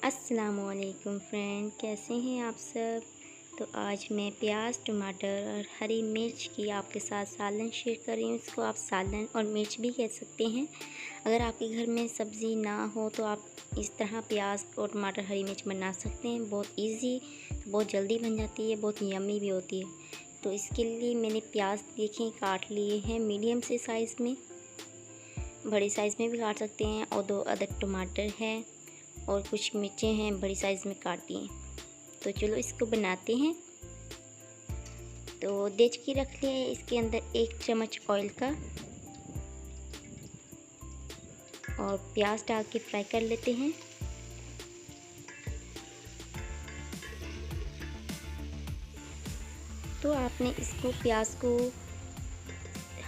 अस्सलामुअलैकुम फ्रेंड, कैसे हैं आप सब। तो आज मैं प्याज, टमाटर और हरी मिर्च की आपके साथ सालन शेयर कर रही हूँ। इसको आप सालन और मिर्च भी कह सकते हैं। अगर आपके घर में सब्ज़ी ना हो तो आप इस तरह प्याज और टमाटर हरी मिर्च बना सकते हैं। बहुत इजी, बहुत जल्दी बन जाती है, बहुत यम्मी भी होती है। तो इसके लिए मैंने प्याज देखें काट लिए हैं मीडियम से साइज़ में, बड़े साइज़ में भी काट सकते हैं। और 2 अदद टमाटर हैं और कुछ मिर्चें हैं बड़ी साइज़ में काटी हैं। तो चलो इसको बनाते हैं। तो देचकी रख लिए, इसके अंदर 1 चम्मच ऑयल का और प्याज डाल के फ्राई कर लेते हैं। तो आपने इसको प्याज को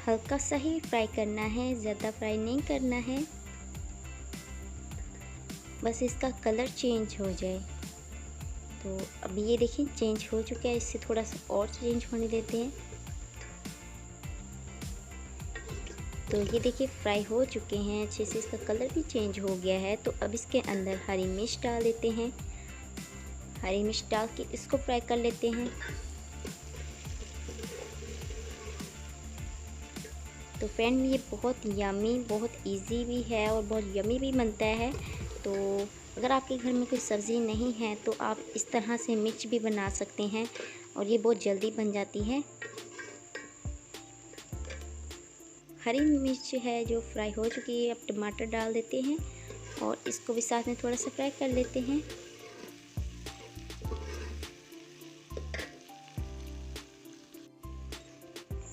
हल्का सा ही फ्राई करना है, ज़्यादा फ्राई नहीं करना है, बस इसका कलर चेंज हो जाए। तो अब ये देखिए चेंज हो चुका है, इससे थोड़ा सा और चेंज होने देते हैं। तो ये देखिए फ्राई हो चुके हैं अच्छे से, इसका कलर भी चेंज हो गया है। तो अब इसके अंदर हरी मिर्च डाल देते हैं। हरी मिर्च डाल के इसको फ्राई कर लेते हैं। तो फ्रेंड ये बहुत यमी, बहुत इजी भी है और बहुत यमी भी बनता है। तो अगर आपके घर में कोई सब्ज़ी नहीं है तो आप इस तरह से मिर्च भी बना सकते हैं और ये बहुत जल्दी बन जाती है। हरी मिर्च है जो फ्राई हो चुकी है, अब टमाटर डाल देते हैं और इसको भी साथ में थोड़ा सा फ्राई कर लेते हैं।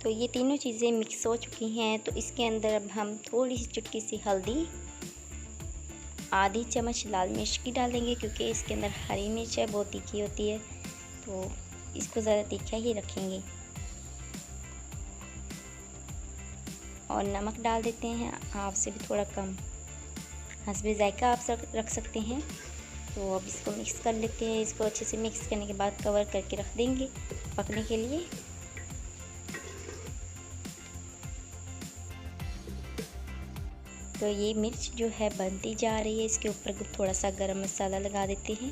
तो ये तीनों चीज़ें मिक्स हो चुकी हैं। तो इसके अंदर अब हम थोड़ी सी चुटकी सी हल्दी, आधी चम्मच लाल मिर्च की डालेंगे क्योंकि इसके अंदर हरी मिर्च है, बहुत तीखी होती है, तो इसको ज़्यादा तीखा ही रखेंगे। और नमक डाल देते हैं हाफ से भी थोड़ा कम, हस्बे ज़ायका आप रख सकते हैं। तो अब इसको मिक्स कर लेते हैं। इसको अच्छे से मिक्स करने के बाद कवर करके रख देंगे पकने के लिए। तो ये मिर्च जो है बनती जा रही है, इसके ऊपर थोड़ा सा गरम मसाला लगा देते हैं।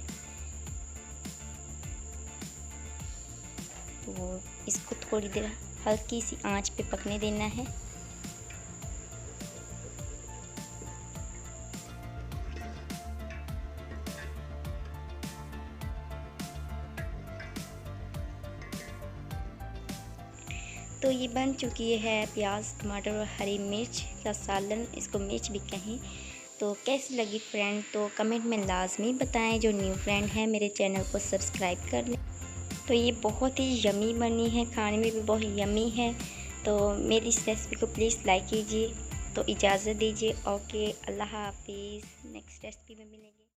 तो इसको थोड़ी देर हल्की सी आंच पे पकने देना है। तो ये बन चुकी है प्याज, टमाटर और हरी मिर्च का सालन, इसको मिर्च भी कहें। तो कैसी लगी फ्रेंड, तो कमेंट में लाजमी बताएं। जो न्यू फ्रेंड है मेरे चैनल को सब्सक्राइब कर लें। तो ये बहुत ही यमी बनी है, खाने में भी बहुत यमी है। तो मेरी इस रेसिपी को प्लीज़ लाइक कीजिए। तो इजाज़त दीजिए। ओके, अल्लाह हाफिज़। नेक्स्ट रेसिपी में मिलेंगे।